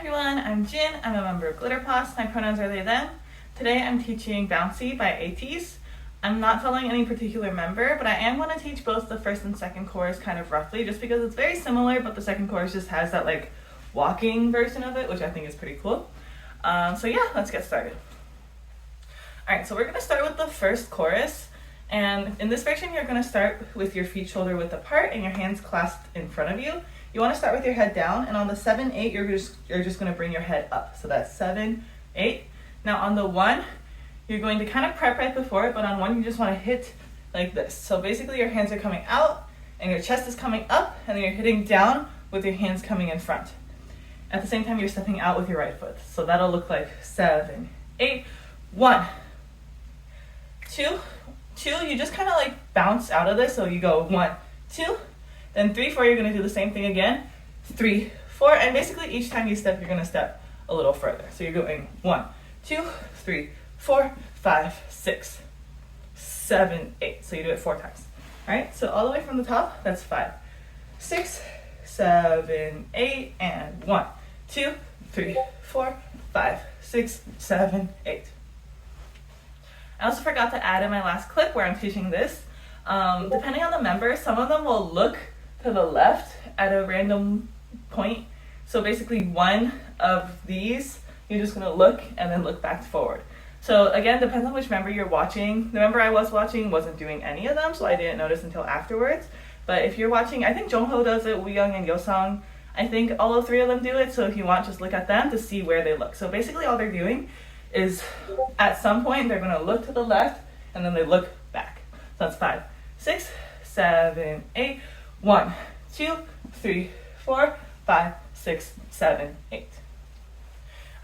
everyone, I'm Jin. I'm a member of Glitterposse. My pronouns are they, them. Today I'm teaching Bouncy by ATEEZ. I'm not following any particular member, but I am going to teach both the first and second chorus kind of roughly, just because it's very similar, but the second chorus just has that like walking version of it, which I think is pretty cool. So yeah, let's get started. Alright, so we're going to start with the first chorus. And in this version, you're going to start with your feet shoulder width apart and your hands clasped in front of you. You want to start with your head down, and on the 7, 8, you're just going to bring your head up. So that's 7, 8. Now on the 1, you're going to kind of prep right before it, but on 1, you just want to hit like this. So basically your hands are coming out, and your chest is coming up, and then you're hitting down with your hands coming in front. At the same time, you're stepping out with your right foot. So that'll look like 7, 8, 1, 2, 2, you just kind of like bounce out of this. So you go 1, 2, then 3, 4, you're going to do the same thing again. 3, 4, and basically each time you step, you're going to step a little further. So you're going 1, 2, 3, 4, 5, 6, 7, 8. So you do it 4 times. All right, so all the way from the top, that's 5, 6, 7, 8, and 1, 2, 3, 4, 5, 6, 7, 8. I also forgot to add in my last clip where I'm teaching this. Depending on the member, some of them will look to the left at a random point. So basically one of these, you're just going to look and then look back forward. So again, depends on which member you're watching. The member I was watching wasn't doing any of them, so I didn't notice until afterwards. But if you're watching, I think Jongho does it, Wooyoung and Yosang, I think all of 3 of them do it. So if you want, just look at them to see where they look. So basically all they're doing is at some point they're going to look to the left and then they look back. So that's 5, 6, 7, 8, 1, 2, 3, 4, 5, 6, 7, 8.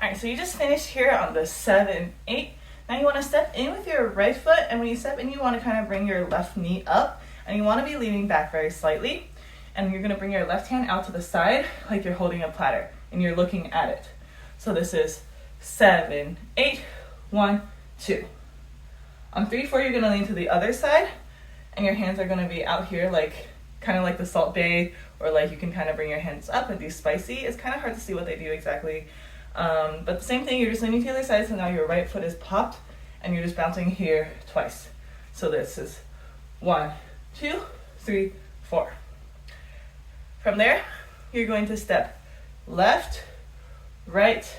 Alright, so you just finished here on the 7, 8. Now you want to step in with your right foot, and when you step in, you want to kind of bring your left knee up, and you want to be leaning back very slightly, and you're going to bring your left hand out to the side like you're holding a platter, and you're looking at it. So this is 7, 8, 1, 2. On 3, 4, you're going to lean to the other side, and your hands are going to be out here like kind of like the Salt Bae, or like you can kind of bring your hands up and do spicy. It's kind of hard to see what they do exactly. But the same thing, you're just leaning to the other side, so now your right foot is popped, and you're just bouncing here twice. So this is 1, 2, 3, 4. From there, you're going to step left, right,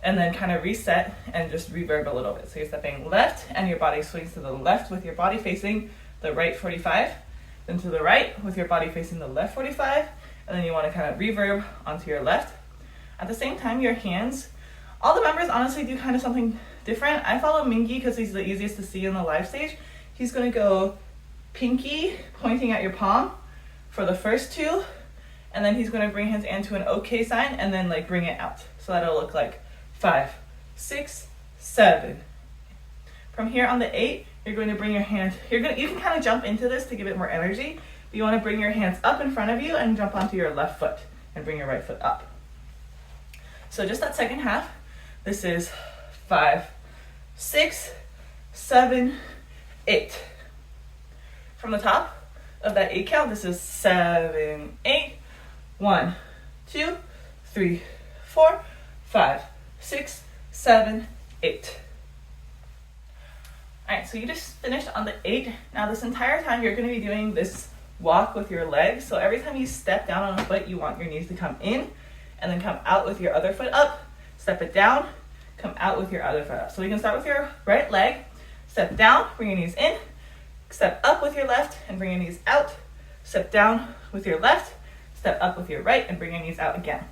and then kind of reset and just reverb a little bit. So you're stepping left, and your body swings to the left with your body facing the right 45, then to the right with your body facing the left 45, and then you want to kind of reverb onto your left. At the same time, your hands, all the members honestly do kind of something different. I follow Mingi because he's the easiest to see in the live stage. He's going to go pinky pointing at your palm for the first 2, and then he's going to bring his hand to an OK sign and then like bring it out. So that'll look like 5, 6, 7. From here on the 8, you're going to bring your hand, you can kind of jump into this to give it more energy, but you want to bring your hands up in front of you and jump onto your left foot and bring your right foot up. So just that second half, this is 5, 6, 7, 8. From the top of that 8 count, this is 7, 8, 1, 2, 3, 4, 5, 6, 7, 8. Alright, so you just finished on the 8. Now this entire time you're going to be doing this walk with your legs. So every time you step down on a foot, you want your knees to come in and then come out with your other foot up. Step it down, come out with your other foot up. So we can start with your right leg, step down, bring your knees in, step up with your left and bring your knees out, step down with your left, step up with your right and bring your knees out again.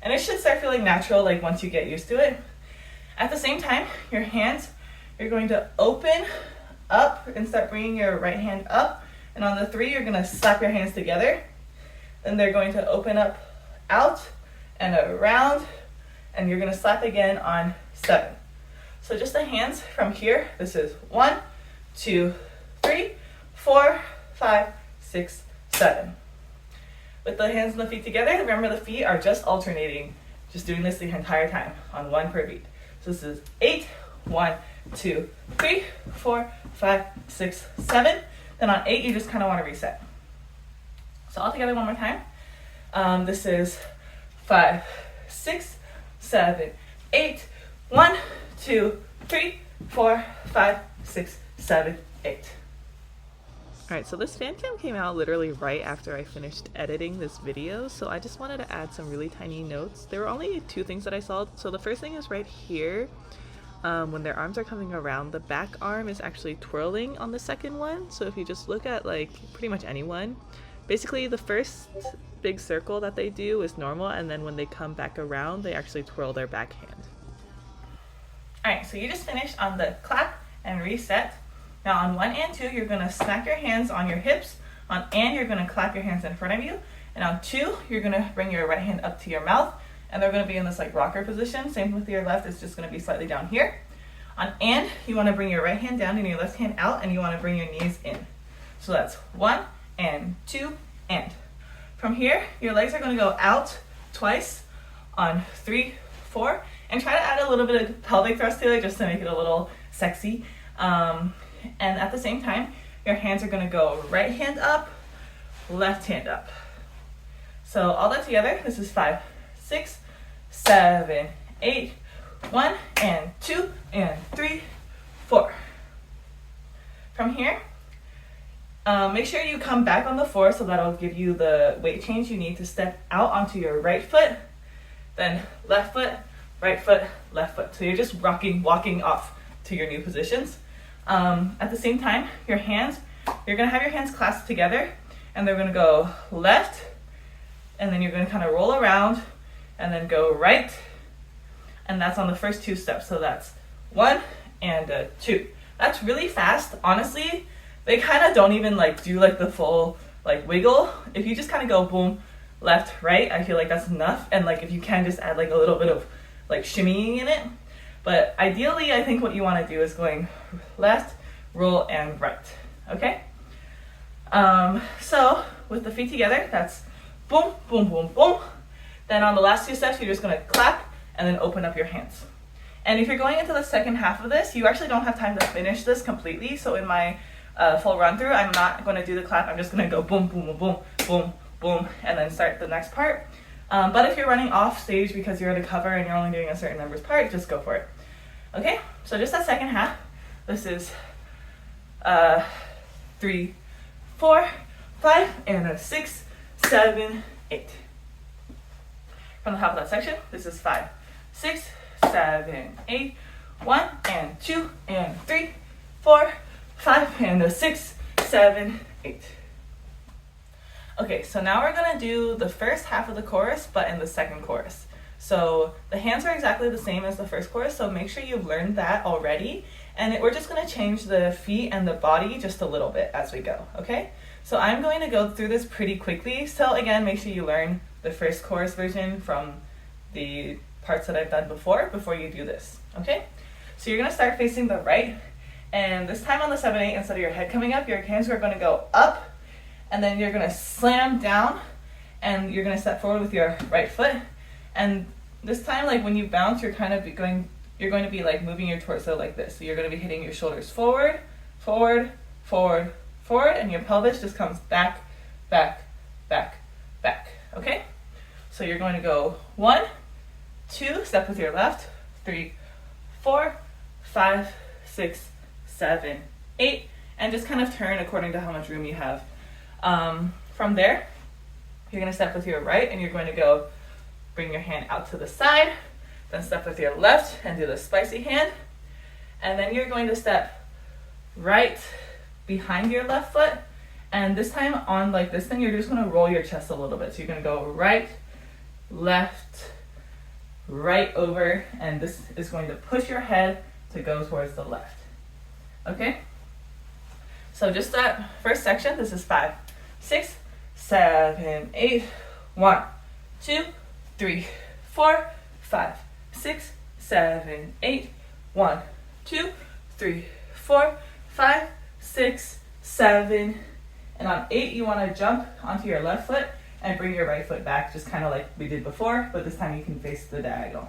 And it should start feeling natural like once you get used to it. At the same time, your hands, you're going to open up and start bringing your right hand up. And on the 3, you're going to slap your hands together. Then they're going to open up, out, and around. And you're going to slap again on 7. So just the hands from here. This is 1, 2, 3, 4, 5, 6, 7. With the hands and the feet together, remember the feet are just alternating. Just doing this the entire time on 1 per beat. So this is 8, 1, 2, 3, 4, 5, 6, 7. Then on 8, you just kind of want to reset. So all together one more time. This is 5, 6, 7, 8. 1, 2, 3, 4, 5, 6, 7, 8. Alright, so this fan cam came out literally right after I finished editing this video, so I just wanted to add some really tiny notes. There were only 2 things that I saw. So the first thing is right here, when their arms are coming around, the back arm is actually twirling on the second one. So if you just look at like pretty much anyone, basically the first big circle that they do is normal, and then when they come back around, they actually twirl their back hand. Alright, so you just finished on the clap and reset. Now on 1 and 2, you're going to smack your hands on your hips. On and, you're going to clap your hands in front of you. And on 2, you're going to bring your right hand up to your mouth. And they're going to be in this like rocker position. Same with your left, it's just going to be slightly down here. On and, you want to bring your right hand down and your left hand out, and you want to bring your knees in. So that's 1 and 2 and. From here, your legs are going to go out twice on 3, 4. And try to add a little bit of pelvic thrust to it just to make it a little sexy. And at the same time, your hands are going to go right hand up, left hand up. So all that together, this is 5, 6, 7, 8, 1 and 2 and 3, 4. From here, make sure you come back on the floor, so that'll give you the weight change you need to step out onto your right foot, then left foot, right foot, left foot. So you're just walking off to your new positions. At the same time, your hands, you're going to have your hands clasped together, and they're going to go left, and then you're going to kind of roll around, and then go right, and that's on the first 2 steps. So that's 1 and 2. That's really fast. Honestly, they kind of don't even like do like the full like wiggle. If you just kind of go boom, left, right, I feel like that's enough. And like if you can just add like a little bit of like shimmying in it. But ideally, I think what you want to do is going left, roll, and right. Okay? So with the feet together, that's boom, boom, boom, boom. Then on the last 2 steps, you're just going to clap and then open up your hands. And if you're going into the second half of this, you actually don't have time to finish this completely. So in my full run through, I'm not going to do the clap. I'm just going to go boom, boom, boom, boom, boom, boom, and then start the next part. But if you're running off stage because you're at a cover and you're only doing a certain number's part, just go for it. Okay, so just that second half. This is 3, 4, 5, and 6, 7, 8. From the top of that section, this is 5, 6, 7, 8, 1 and 2 and 3, 4, 5, and 6, 7, 8. Okay, so now we're gonna do the first half of the chorus, but in the second chorus. So the hands are exactly the same as the first chorus, so make sure you've learned that already. And we're just gonna change the feet and the body just a little bit as we go, okay? So I'm going to go through this pretty quickly. So again, make sure you learn the first chorus version from the parts that I've done before you do this, okay? So you're gonna start facing the right, and this time on the 7, 8, instead of your head coming up, your hands are gonna go up, and then you're gonna slam down, and you're gonna step forward with your right foot. And this time, like when you bounce, you're going to be like moving your torso like this. So you're going to be hitting your shoulders forward, forward, forward, forward, and your pelvis just comes back, back, back, back. Okay? So you're going to go 1, 2, step with your left, 3, 4, 5, 6, 7, 8, and just kind of turn according to how much room you have. From there, you're going to step with your right, and you're going to go bring your hand out to the side, then step with your left and do the spicy hand, and then you're going to step right behind your left foot, and this time on like this thing, you're just going to roll your chest a little bit. So you're going to go right, left, right over, and this is going to push your head to go towards the left. Okay? So just that first section, this is 5, 6, 7, 8, 1, 2, 3, 4, 5, 6, 7, 8, 1, 2, 3, 4, 5, 6, 7, and on 8 you want to jump onto your left foot and bring your right foot back, just kind of like we did before, but this time you can face the diagonal.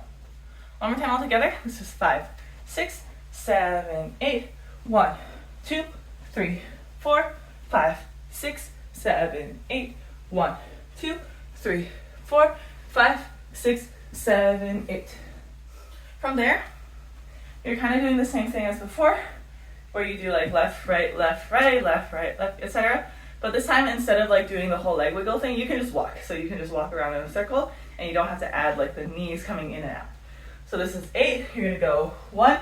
One more time all together. This is 5, 6, 7, 8, 1, 2, 3, 4, 5, 6, 7, 8, 1, 2, 3, 4, 5, 6, 7, 8. From there, you're kind of doing the same thing as before, where you do like left, right, left, right, left, right, left, etc. But this time, instead of like doing the whole leg wiggle thing, you can just walk. So you can just walk around in a circle, and you don't have to add like the knees coming in and out. So this is 8. You're gonna go 1,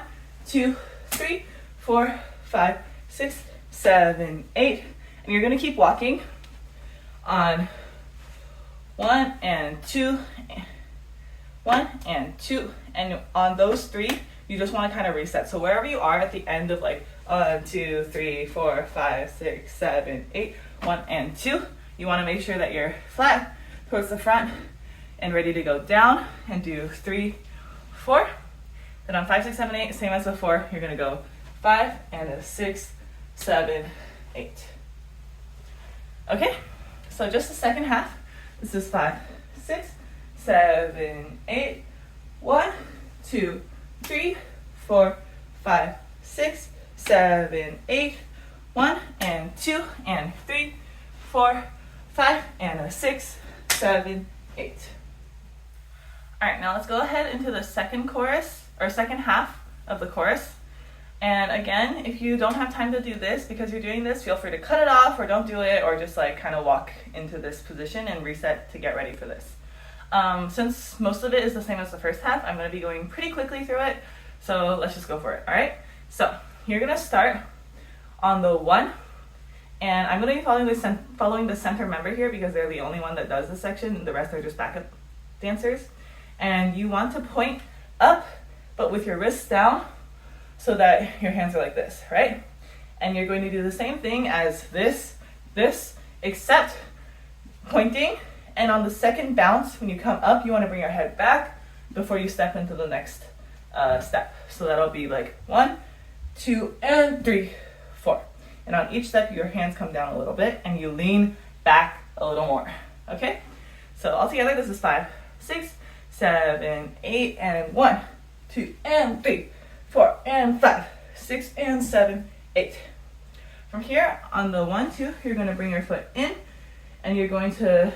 2, 3, 4, 5, 6, 7, 8, and you're gonna keep walking on 1 and 2, 1 and 2, and on those 3, you just want to kind of reset. So wherever you are at the end of like 1, 2, 3, 4, 5, 6, 7, 8, 1 and 2, you want to make sure that you're flat towards the front and ready to go down and do 3, 4. Then on 5, 6, 7, 8, same as before, you're gonna go 5 and a 6, 7, 8. Okay, so just the second half. This is 5, 6, 7, 8, 1, 2, 3, 4, 5, 6, 7, 8, 1 and 2 and 3, 4, 5 and a 6, 7, 8. All right, now let's go ahead into the second chorus or second half of the chorus. And again, if you don't have time to do this because you're doing this, feel free to cut it off or don't do it, or just like kind of walk into this position and reset to get ready for this. Since most of it is the same as the first half, I'm going to be going pretty quickly through it, so let's just go for it. All right, so you're going to start on the 1, and I'm going to be following the center member here because they're the only one that does this section, and the rest are just backup dancers. And you want to point up, but with your wrists down, so that your hands are like this, right? And you're going to do the same thing as this, except pointing. And on the second bounce, when you come up, you want to bring your head back before you step into the next step. So that'll be like 1, 2, and 3, 4. And on each step, your hands come down a little bit, and you lean back a little more, okay? So altogether, this is 5, 6, 7, 8, and 1, 2, and 3, 4, and 5, 6, and 7, 8. From here, on the 1, 2, you're going to bring your foot in, and you're going to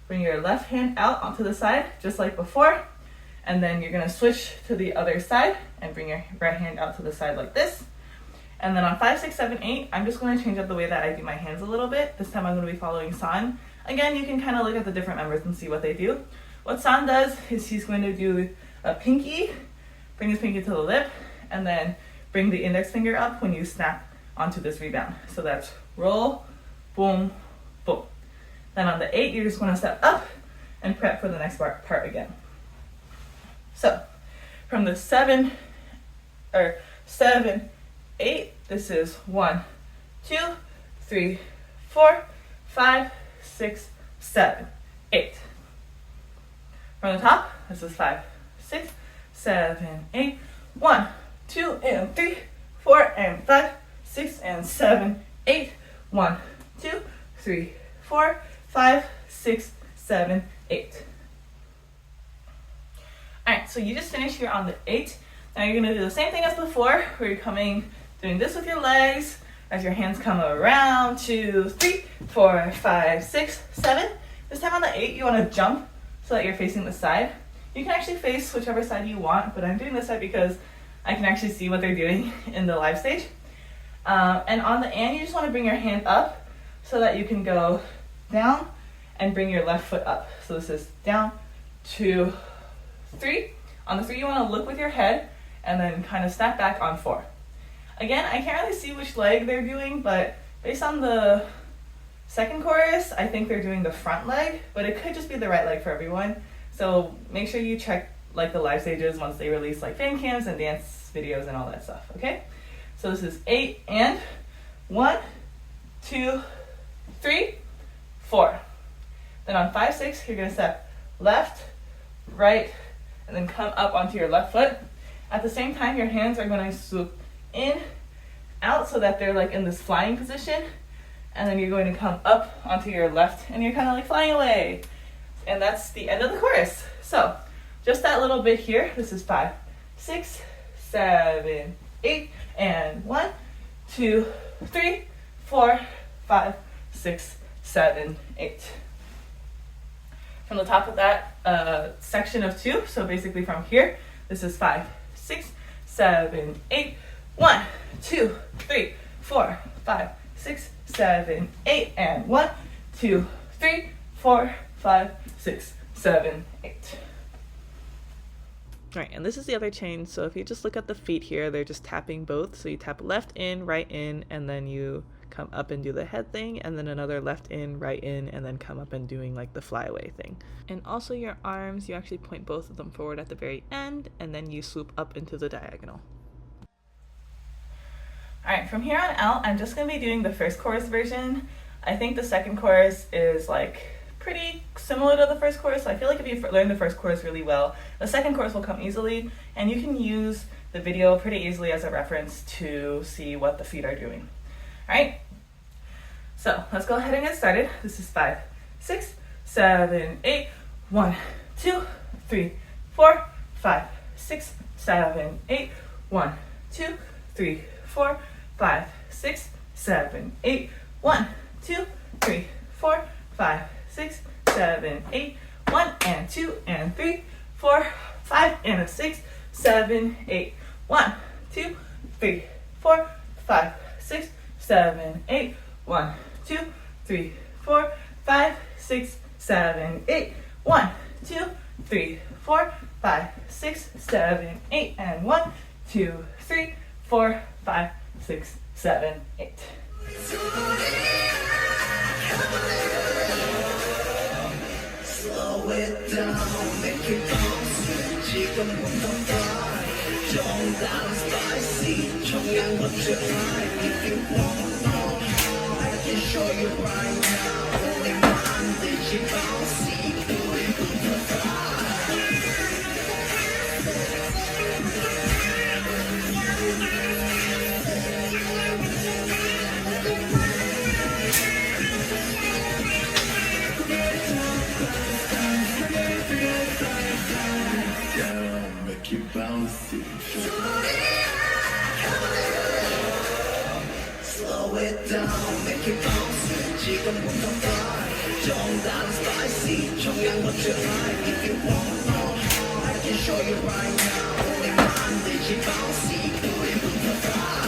bring your left hand out onto the side, just like before, and then you're going to switch to the other side and bring your right hand out to the side like this. And then on 5, 6, 7, 8, I'm just going to change up the way that I do my hands a little bit. This time I'm going to be following San. Again, you can kind of look at the different members and see what they do. What San does is he's going to do a pinky, bring his pinky to the lip, and then bring the index finger up when you snap onto this rebound. So that's roll, boom, boom. Then on the 8, you're just going to step up and prep for the next part again. So from the 7, 8, this is 1, 2, 3, 4, 5, 6, 7, 8. From the top, this is 5, 6, 7, 8, 1, 2, and 3, 4, and 5, 6, and 7, 8, 1, 2, 3, 4, 5, 6, 7, 8. Alright, so you just finished here on the 8. Now you're going to do the same thing as before, where you're doing this with your legs, as your hands come around, 2, 3, 4, 5, 6, 7. This time on the 8, you want to jump so that you're facing the side. You can actually face whichever side you want, but I'm doing this side because I can actually see what they're doing in the live stage. And on the and, you just want to bring your hand up so that you can go down and bring your left foot up. So this is down, 2, 3. On the 3, you want to look with your head and then kind of snap back on 4. Again, I can't really see which leg they're doing, but based on the second chorus, I think they're doing the front leg, but it could just be the right leg for everyone. So make sure you check like the live stages once they release like fan cams and dance videos and all that stuff, okay? So this is 8 and 1, 2, 3, 4. Then on 5, 6, you're gonna step left, right, and then come up onto your left foot. At the same time, your hands are gonna swoop in, out, so that they're like in this flying position. And then you're going to come up onto your left, and you're kind of like flying away. And that's the end of the chorus. So just that little bit here. This is 5, 6, 7, 8, and 1, 2, 3, 4, 5, 6, 7, 8. from the top of that section of 2. So basically from here, this is 5, 6, 7, 8. 1, 2, 3, 4, 5, 6, 7, 8, and 1, 2, 3, 4, 5, 6, 7, 8. All right, and this is the other chain. So if you just look at the feet here, they're just tapping both. So you tap left in, right in, and then you come up and do the head thing, and then another left in, right in, and then come up and doing like the flyaway thing. And also your arms, you actually point both of them forward at the very end, and then you swoop up into the diagonal. All right, from here on out, I'm just gonna be doing the first chorus version. I think the second chorus is like pretty similar to the first chorus, so I feel like if you learn the first chorus really well, the second chorus will come easily, and you can use the video pretty easily as a reference to see what the feet are doing. All right, so let's go ahead and get started. This is 5, 6, 7, 8. 1, 2, 3, 4, 5, 6, 7, 8. 1, 2, 3, 4, 5, 6, 7, 8. 1, 2, 3, 4, 5, 6, 7, 8. 1 and 2 and 3, 4, 5 and a 6, 7, 8. 1, 2, 3, 4, 5, 6, 7, 8. 1, 2, 3, 4, 5, 6, 7, 8. 1, 2, 3, 4, 5, 6, 7, 8. And 1, 2, 3, 4, 5, 6, 7, 8. Slow it down, make it bouncy. 지금부터 fly. 정답은 spicy. 청양고추 fry. If you want more, I can show you right now. 우리 만들지 bouncy. 우리부터 fly. Make you bouncy. Slow it down, make it bouncy. 지금부터 fly. 정답은 spicy. 청양고추 fry. If you want more, I can show you right now. 우리 만들지 bouncy. 우리부터 fly.